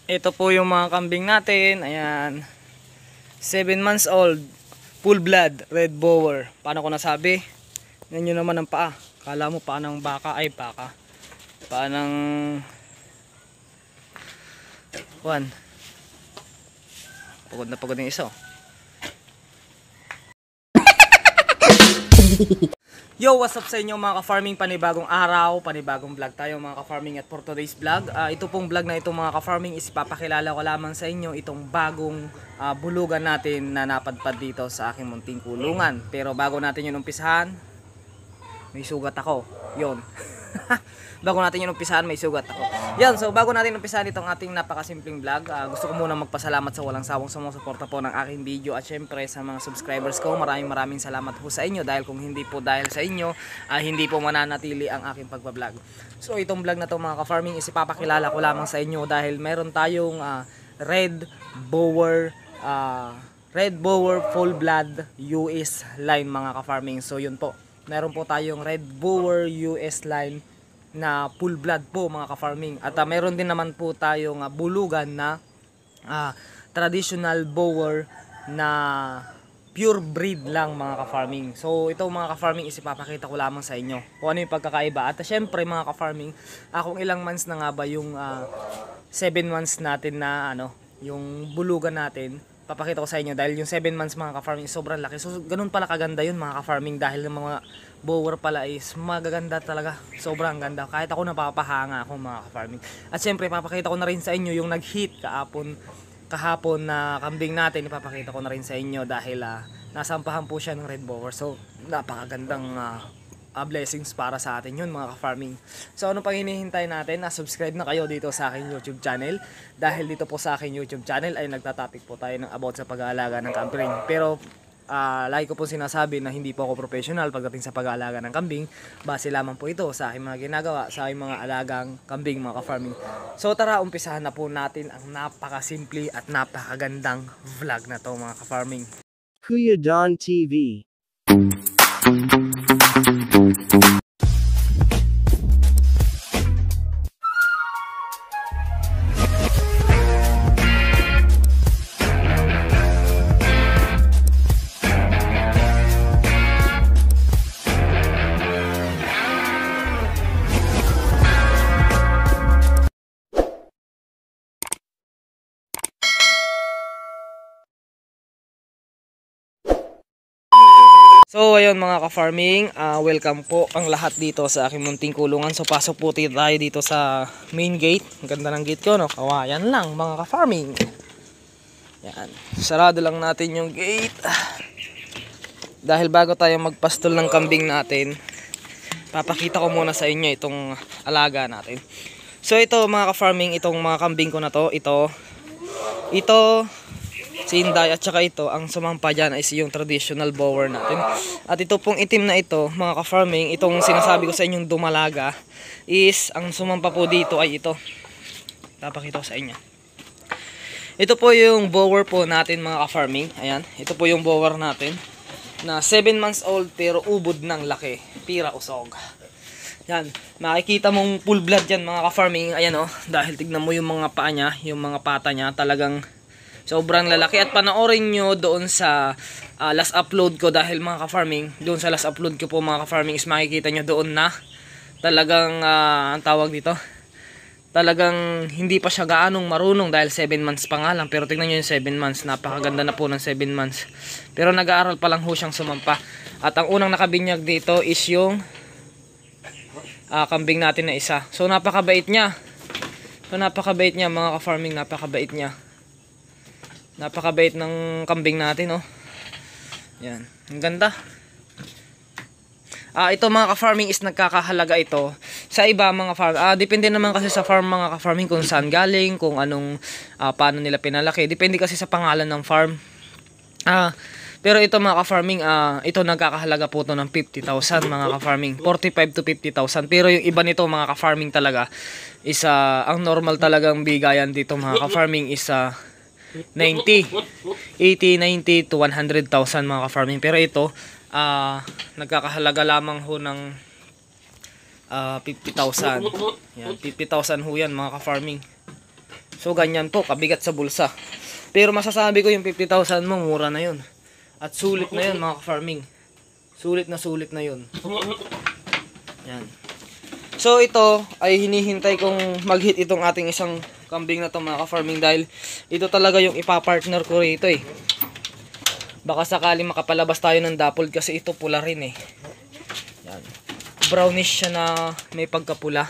Ito po yung mga kambing natin. Ayan. 7 months old. Full blood. Red Boer. Paano ko nasabi? Yan nyo naman ang paa. Kala mo paa ng baka. Ay baka. Paa ng Juan. Pagod na pagod yung isa. Yo, what's up sa inyo mga ka-farming? Panibagong araw, panibagong vlog tayo mga ka-farming. At for today's vlog, ito pong vlog na ito mga ka-farming is ipapakilala ko lamang sa inyo itong bagong bulugan natin na napadpad dito sa aking munting kulungan. Pero bago natin yun umpisahan, may sugat ako. Yon. Bago natin yun umpisahan, may sugat ako. Yan, so bago natin umpisahan itong ating napakasimpleng vlog, gusto ko muna magpasalamat sa walang sawang sumusuporta po ng aking video at syempre sa mga subscribers ko. Maraming salamat po sa inyo dahil kung hindi po dahil sa inyo, hindi po mananatili ang aking pagbablog. So itong vlog na to mga ka-farming is ipapakilala ko lamang sa inyo dahil meron tayong Red Boer full blood US line mga ka-farming. So yun po, meron po tayong Red Boer US line na full blood po mga ka-farming. At meron din naman po tayong bulugan na traditional Boer na pure breed lang mga ka-farming. So ito mga ka-farming is ipapakita ko lamang sa inyo kung ano yung pagkakaiba. At syempre mga ka-farming, kung ilang months na nga ba yung 7 months natin na yung bulugan natin, papakita ko sa inyo dahil yung 7 months mga ka-farming sobrang laki. So ganun pala kaganda yun mga ka-farming dahil ng mga Boer pala is magaganda talaga. Sobrang ganda. Kahit ako napapahanga ako mga ka-farming. At syempre papakita ko na rin sa inyo yung nag-hit kahapon na kambing natin. Ipapakita ko na rin sa inyo dahil nasampahan po siya ng Red Boer. So napakagandang blessings para sa atin yun mga ka-farming. So ano pang hinihintay natin? Subscribe na kayo dito sa aking YouTube channel. Dahil dito po sa aking YouTube channel ay nagtatopic po tayo ng about sa pag-aalaga ng kambing. Pero lagi ko po sinasabi na hindi po ako professional pagdating sa pag-aalaga ng kambing. Base lamang po ito sa aking mga ginagawa, sa aking mga alagang kambing mga ka-farming. So tara, umpisahan na po natin ang napakasimple at napakagandang vlog na to mga ka-farming. Kuya Don TV. So ayun mga ka-farming, welcome po ang lahat dito sa aking munting kulungan. So pasok po tayo dito sa main gate. Ang ganda ng gate ko, no? Kawayan lang mga ka-farming. Yan, sarado lang natin yung gate. Dahil bago tayo magpastol ng kambing natin, papakita ko muna sa inyo itong alaga natin. So ito mga ka-farming, itong mga kambing ko na to, ito si Inday at saka ito, ang sumampa dyan is yung traditional Boer natin. At ito pong itim na ito, mga ka-farming, itong sinasabi ko sa inyong dumalaga, is ang sumampa po dito ay ito. Papakita ko sa inyo. Ito po yung Boer po natin mga ka-farming. Ayan, ito po yung Boer natin na 7 months old pero ubod ng laki. Pira usog. Yan, makikita mong full blood yan mga ka-farming. Ayan dahil tignan mo yung mga paa niya, yung mga pata niya, talagang sobrang lalaki. At panoorin nyo doon sa last upload ko dahil mga ka-farming, doon sa last upload ko po mga ka-farming is makikita nyo doon na talagang ang tawag dito, talagang hindi pa siya gaanong marunong dahil 7 months pa nga lang. Pero tingnan nyo yung 7 months, napakaganda na po ng 7 months. Pero nag-aaral pa lang ho siyang sumampa. At ang unang nakabinyag dito is yung kambing natin na isa. So napakabait niya. Mga ka-farming, napakabait niya. Napakabait ng kambing natin, Yan, ang ganda. Ito mga ka-farming is nagkakahalaga ito sa iba mga farm. Depende naman kasi sa farm mga ka-farming kung saan galing, kung anong paano nila pinalaki. Depende kasi sa pangalan ng farm. Pero ito mga ka-farming, ito nagkakahalaga po to ng 50,000 mga ka-farming. 45 to 50,000. Pero yung iba nito mga ka-farming talaga is ang normal talagang bigayan dito mga ka-farming is 80, 90 to 100,000 mga ka-farming. Pero ito nagkakahalaga lamang ho ng 50,000. Yan, 50,000 ho yan mga ka-farming. So ganyan po, kabigat sa bulsa. Pero masasabi ko yung 50,000 mo, mura na yun. At sulit na yun mga ka-farming. Sulit na yun. Yan. So ito ay hinihintay kong mag-hit itong ating isang kambing na to mga ka-farming, dahil ito talaga yung ipapartner ko rito eh. Baka sakali makapalabas tayo ng dapol kasi ito pula rin eh. Yan. Brownish siya na may pagkapula.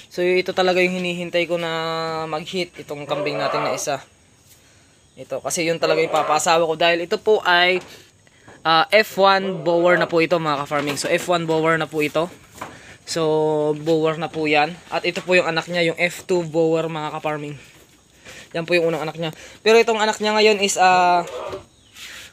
So ito talaga yung hinihintay ko na mag-hit itong kambing natin na isa. Ito kasi yun talaga yung papasawa ko, dahil ito po ay F1 bower na po ito mga ka-farming. So F1 bower na po ito. So bower na po yan. At ito po yung anak niya, yung F2 bower mga ka-farming. Yan po yung unang anak niya. Pero itong anak niya ngayon is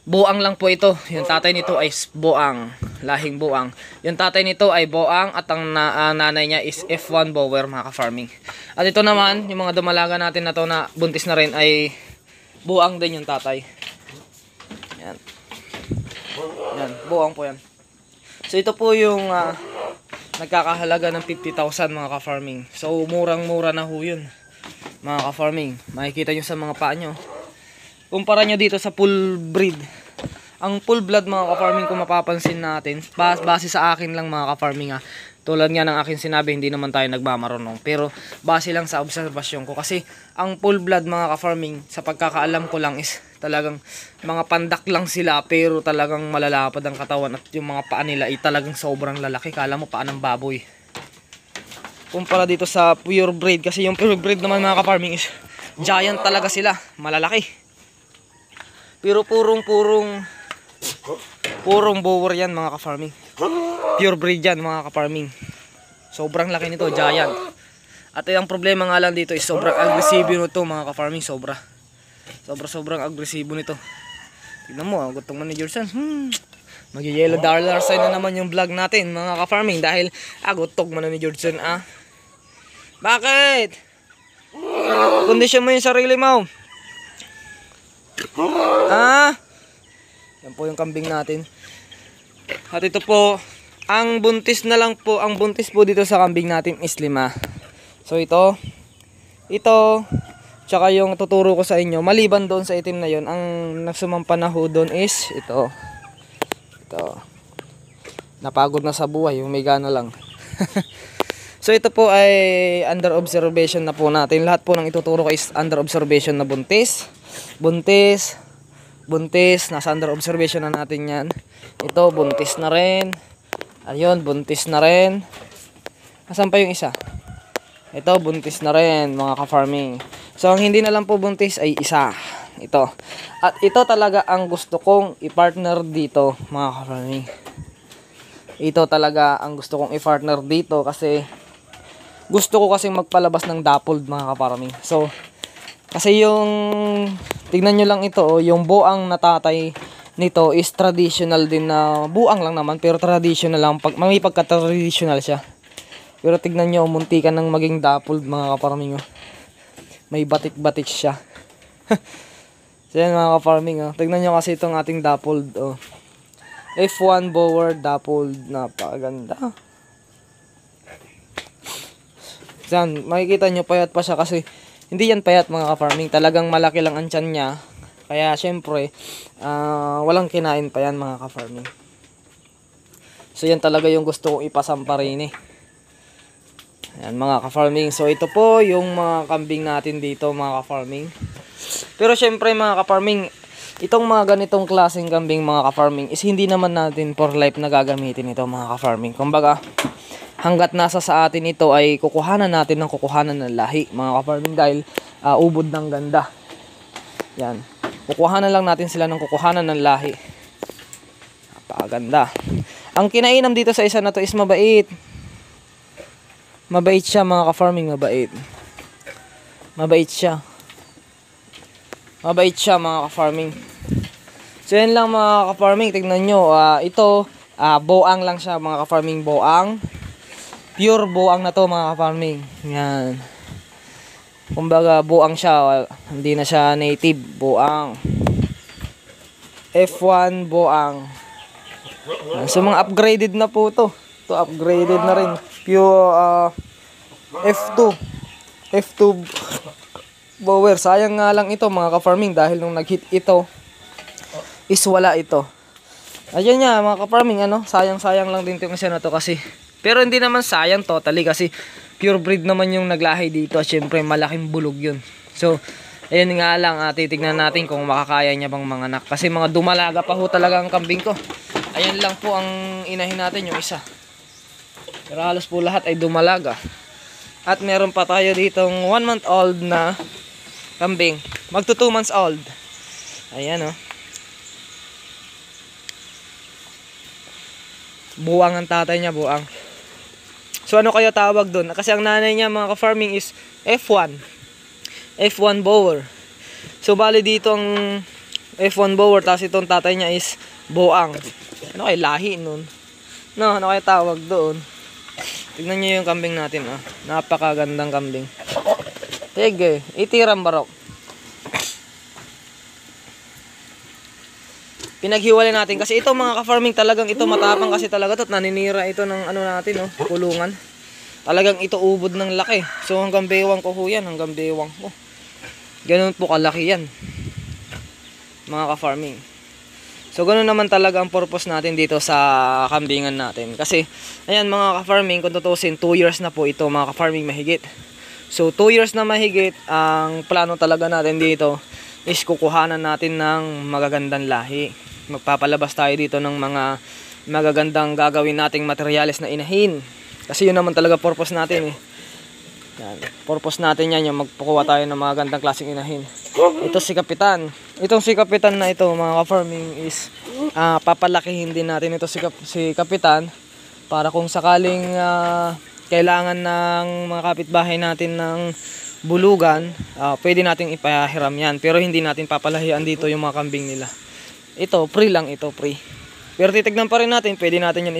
boang lang po ito. Yung tatay nito ay boang, lahing boang. Yung tatay nito ay boang at ang nanay niya is F1 bower mga ka-farming. At ito naman, yung mga dumalaga natin na to na buntis na rin ay buang din yung tatay. Yan. Yan, buang po yan. So ito po yung nagkakahalaga ng 50,000 mga ka-farming. So murang-mura na ho yun mga ka-farming. Makikita nyo sa mga paa nyo. Kumpara nyo dito sa full breed. Ang full blood mga ka-farming, kung mapapansin natin, base sa akin lang mga ka-farming tulad nga ng akin sinabi, hindi naman tayo nagmamarunong. Pero base lang sa obserbasyon ko. Kasi ang full blood mga ka-farming, sa pagkakaalam ko lang is talagang mga pandak lang sila. Pero talagang malalapad ang katawan. At yung mga paa nila ay talagang sobrang lalaki. Kala mo paa ng baboy. Kumpara dito sa pure breed. Kasi yung pure breed naman mga ka-farming is giant talaga sila. Malalaki. Pero purong bower yan mga ka-farming. Pure breed yan mga ka-farming. Sobrang laki nito, giant. At ang problema nga lang dito is sobrang agresibo nito mga ka-farming. Sobrang agresibo nito. Tignan mo, gutong man ni Jordan. Mag-yellow dollar sign na naman yung vlog natin mga ka-farming. Dahil gutog man ni Jordan Bakit? Kondisyon mo yung sarili mo. Yan po yung kambing natin. At ito po, ang buntis po dito sa kambing natin is 5. So ito, tsaka yung tuturo ko sa inyo, maliban doon sa itim na yon, ang nagsumampa na ho doon is ito. Napagod na sa buhay, yung may gana lang. So ito po ay under observation na po natin. Lahat po ng ituturo ko is under observation na buntis, nasa under observation na natin yan. Ito buntis na rin. Ayun, buntis na rin. Asan pa yung isa? Ito buntis na rin mga ka-farming. So ang hindi na lang po buntis ay isa. Ito. At ito talaga ang gusto kong i-partner dito mga ka-farming. Ito talaga ang gusto kong i-partner dito kasi gusto ko kasing magpalabas ng dappled mga ka-farming. So kasi yung tignan nyo lang ito, yung buang na tatay nito is traditional din na buang lang naman, pero traditional lang, may pagka-traditional siya. Pero tignan nyo, muntikan ng maging dappled mga ka-farming. May batik-batik siya. So yan mga ka-farming. Tignan nyo kasi itong ating dappled. F1 bower dappled, napakaganda. Yan, makikita nyo payat pa siya kasi hindi yan payat mga ka-farming. Talagang malaki lang ang tiyan niya. Kaya syempre, walang kinain pa yan mga ka-farming. So yan talaga yung gusto kong ipasampa rin eh. Yan mga ka-farming. So ito po yung mga kambing natin dito mga ka-farming. Pero syempre mga ka-farming, itong mga ganitong klaseng kambing mga ka-farming is hindi naman natin for life na gagamitin ito mga ka-farming. Kumbaga, hanggat nasa sa atin ito ay kukuhanan natin ng kukuhanan ng lahi mga ka-farming, dahil ubod ng ganda. Yan. Kukuhanan lang natin sila ng kukuhanan ng lahi. Napakaganda. Ang kinainam dito sa isa na to is mabait. Mabait siya mga ka-farming, mabait. Mabait siya. Mabait siya mga ka-farming. So yan lang mga ka-farming, tignan nyo. Ito, boang lang siya mga ka-farming, boang. Pure buang na to mga ka-farming. Yan. Kumbaga buang siya. Hindi na siya native. Buang. F1 buang. Yan. So mga upgraded na po to. Ito upgraded na rin. Pure F2. bower. Sayang nga lang ito mga ka-farming dahil nung nag-hit ito is wala ito. Ayun nga mga ka-farming, ano, sayang-sayang lang din itong isa na to kasi. Pero hindi naman sayang totally kasi pure breed naman yung naglahi dito. Syempre malaking bulog yun. So ayun nga lang, titignan natin kung makakaya niya bang manganak. Kasi mga dumalaga pa ho talaga ang kambing ko. Ayan lang po ang inahin natin, yung isa. Pero halos po lahat ay dumalaga. At meron pa tayo ditong 1 month old na kambing. Magto 2 months old. Ayan, oh. Buwang ang tatay niya, buwang. So ano kaya tawag doon? Kasi ang nanay niya mga ka-farming is F1. F1 bower. So bali dito ang F1 bower, tapos itong tatay niya is buwang. Ano kaya lahi nun? No, ano kaya tawag doon? Tignan niyo yung kambing natin, ah. Napakagandang kambing. Sige, itiram barok. Pinaghiwalay natin kasi ito mga ka-farming, talagang ito matapang kasi talaga to. Naninira ito ng ano natin, oh, kulungan. Talagang ito ubod ng laki. So hanggang bewang ko ho yan, hanggang bewang ko. Ganun po kalaki yan, mga ka-farming. So ganun naman talaga ang purpose natin dito sa kambingan natin. Kasi ayan mga ka-farming, kung tutusin 2 years na po ito mga ka-farming mahigit. So 2 years na mahigit, ang plano talaga natin dito is kukuhanan natin ng magagandang lahi. Magpapalabas tayo dito ng mga magagandang gagawin nating materyales na inahin. Kasi yun naman talaga purpose natin, eh. Yan. Purpose natin yan, yung magpukuha tayo ng mga gandang klaseng inahin. Ito si Kapitan. Itong si Kapitan na ito mga ka-farming is papalakihin din natin ito si Kapitan para kung sakaling kailangan ng mga kapitbahay natin ng bulugan, pwede nating ipahiram yan. Pero hindi natin papalahian dito yung mga kambing nila. Ito, free lang ito, free. Pero titignan pa rin natin, pwede natin yan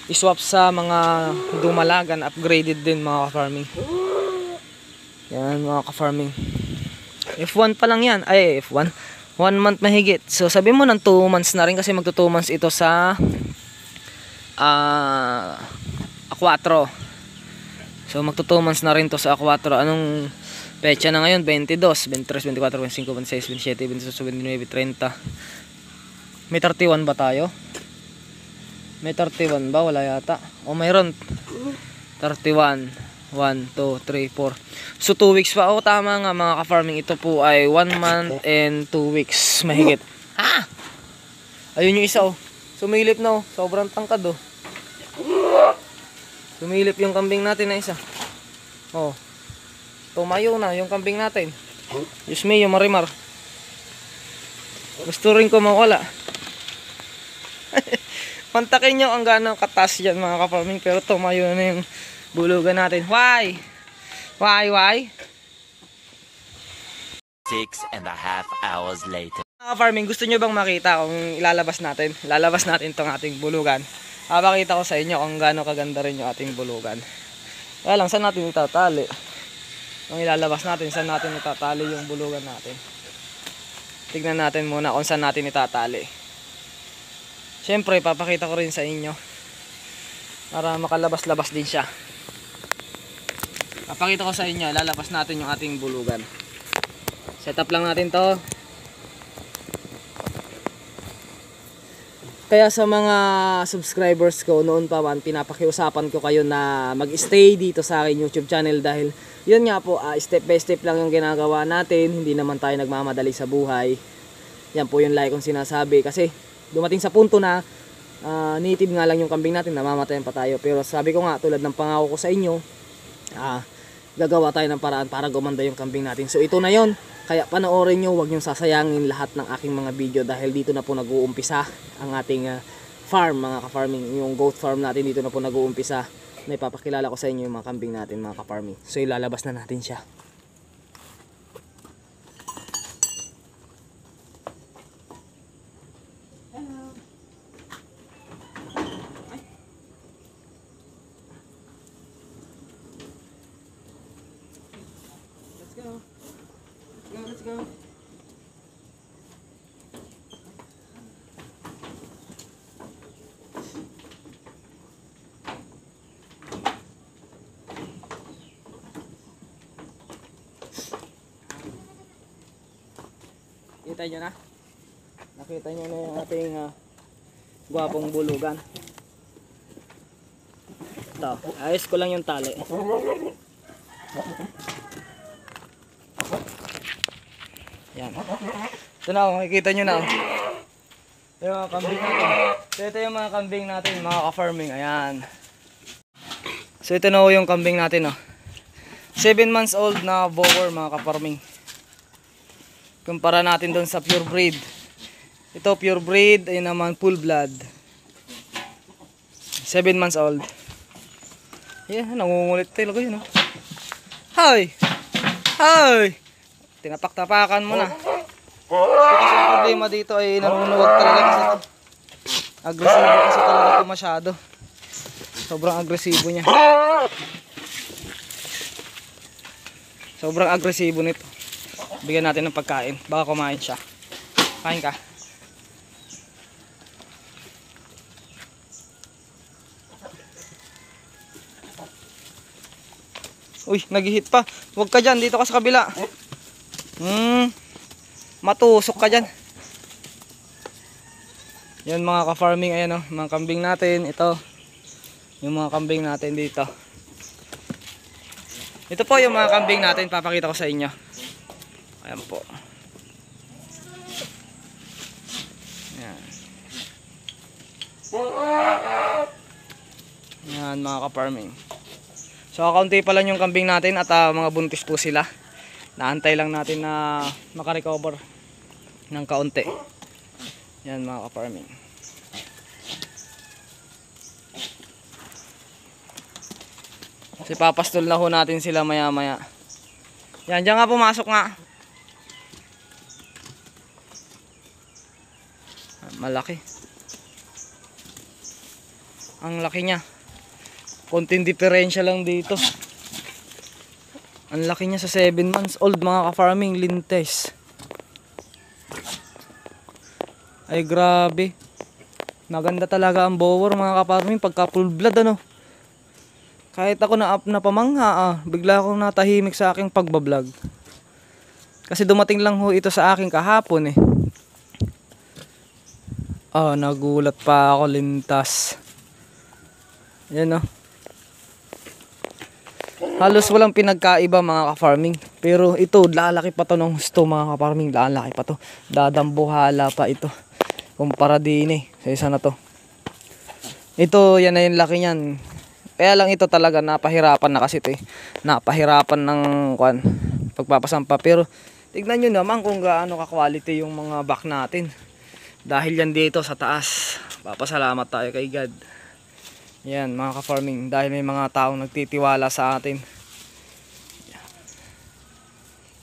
iswap sa mga dumalagan, upgraded din mga ka-farming. Yan mga ka-farming. F1 pa lang yan. Ay, F1. 1 month mahigit. So sabi mo ng 2 months na rin kasi magto 2 months ito sa A4. So magto 2 months na rin to sa A4. Anong pecha na ngayon? 22, 23, 24, 25, 26, 27, 28, 29, 30. May 31 ba tayo? May 31 ba? Wala yata. O mayroon. 31. 1, 2, 3, 4. So 2 weeks pa. O tama nga mga ka-farming. Ito po ay 1 month and 2 weeks mahigit. Ha? Ayun yung isa, oh. Sumilip na, oh. Sobrang tangkad, oh. Sumilip yung kambing natin na isa. Oh. Tumayo na yung kambing natin. Diyos me, yung marimar. Gusto rin ko mawala. Pantakin nyo ang gano'ng katas yan mga ka-farming. Pero tumayo na yung bulugan natin. Why? Why? 6.5 hours later. Mga ka-farming, gusto nyo bang makita kung ilalabas natin? Lalabas natin itong ating bulugan. Pakita ko sa inyo kung gaano kaganda rin yung ating bulugan. Kaya lang, saan natin itatali? Kung ilalabas natin, saan natin itatali yung bulugan natin? Tignan natin muna kung saan natin itatali. Siyempre, papakita ko rin sa inyo para makalabas-labas din siya. Papakita ko sa inyo, lalabas natin yung ating bulugan. Set up lang natin to. Kaya sa mga subscribers ko noon pa man, pinapakiusapan ko kayo na mag-stay dito sa akin YouTube channel dahil yun nga po, step by step lang yung ginagawa natin. Hindi naman tayo nagmamadali sa buhay. Yan po yung like kong sinasabi kasi dumating sa punto na native nga lang yung kambing natin, namamatayan pa tayo. Pero sabi ko nga, tulad ng pangako ko sa inyo, gagawa tayo ng paraan para gumanda yung kambing natin. So ito na yon. Kaya panoorin nyo, huwag nyo sasayangin lahat ng aking mga video dahil dito na po nag-uumpisa ang ating farm mga ka-farming. Yung goat farm natin dito na po nag-uumpisa. Na ipapakilala ko sa inyo yung mga kambing natin mga ka-farming. So ilalabas na natin siya. Let's go. Kita nyo na? Nakita nyo na yung ating gwapong bulugan. Ito, ayos ko lang yung tali. Yan. Ito na, makikita nyo na. Yung mga kambing natin. So ito yung mga kambing natin, mga ka-farming. Ayan. So ito na yung kambing natin. 7 months old na Boer, mga ka-farming. Kumpara natin doon sa pure breed. Ito pure breed, ay naman full blood. 7 months old. Yan, nangungulit talaga yun. Hi! Hi! Tinapak-tapakan mo na. Kasi ang problema dito ay nanunuwag talaga kasi ito. Agresibo kasi talaga ito masyado. Sobrang agresibo niya. Sobrang agresibo nito. Bigyan natin ng pagkain. Baka kumain siya. Kain ka. Uy, nag-hit pa. Huwag ka dyan. Dito ka sa kabila. Matusok ka dyan. Yan mga ka-farming. Ayan o. Mga kambing natin. Ito. Yung mga kambing natin dito. Ito po yung mga kambing natin. Papakita ko sa inyo. Ayan po. Ayan. Ayan mga ka-farming. So kaunti pa lang yung kambing natin at mga buntis po sila. Naantay lang natin na makarecover ng kaunti. Yan mga ka-farming. Kasi papastol na ho natin sila maya maya. Yan, dyan nga pumasok nga. Malaki. Ang laki niya. Konting diferensya lang dito. Ang laki niya sa 7 months old mga ka-farming, lintes. Ay grabe. Maganda talaga ang Boer mga ka-farming pagka full blood ano. Kahit ako na pamangha bigla akong natahimik sa aking pagbablog. Kasi dumating lang ho ito sa akin kahapon eh. Nagulat pa ako, lintas. Yan halos walang pinagkaiba mga ka-farming. Pero ito, lalaki pa to ng gusto mga ka-farming. Lalaki pa to. Dadambuhala pa ito. Kumpara din sa isa na to. Ito, yan na yung laki niyan. Kaya lang ito talaga napahirapan na kasi ito eh. Napahirapan ng pagpapasampa. Pero tignan nyo naman kung gaano ka-quality yung mga back natin. Dahil yan dito sa taas. Papasalamat tayo kay God. Yan mga ka-farming, dahil may mga taong nagtitiwala sa atin.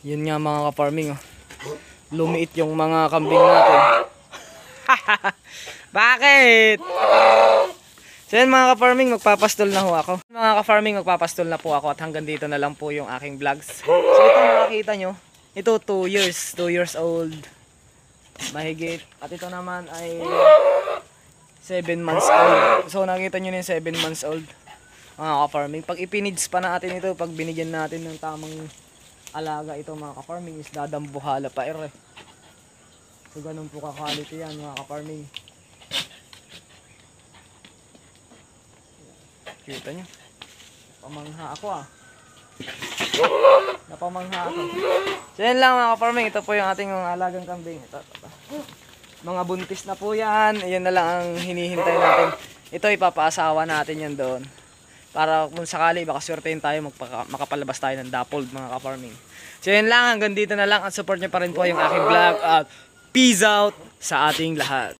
Yun nga mga ka-farming lumiit yung mga kambing natin. Bakit? So yan mga ka-farming, magpapastol na ho ako. Mga ka-farming, magpapastol na po ako at hanggang dito na lang po yung aking vlogs. So ito nakikita nyo, ito 2 years old. Mahigit. At ito naman ay 7 months old. So nakita nyo na yung 7 months old mga ka-farming. Pag ipinids pa natin ito, pag binigyan natin ng tamang alaga ito mga ka-farming, is dadambuhala pa So ganun po ka-quality yan mga ka-farming. Kita nyo, napamangha ako napamangha ako. So yan lang mga ka-farming, ito po yung ating mga alagang kambing. Ito. Mga buntis na po yan. Ayan na lang ang hinihintay natin. Ito ipapaasawa natin yan doon. Para kung sakali baka swertein tayo makapalabas tayo ng dappled mga ka-farming. So yun lang, hanggang dito na lang. At support nyo pa rin po yung aking vlog. At peace out sa ating lahat.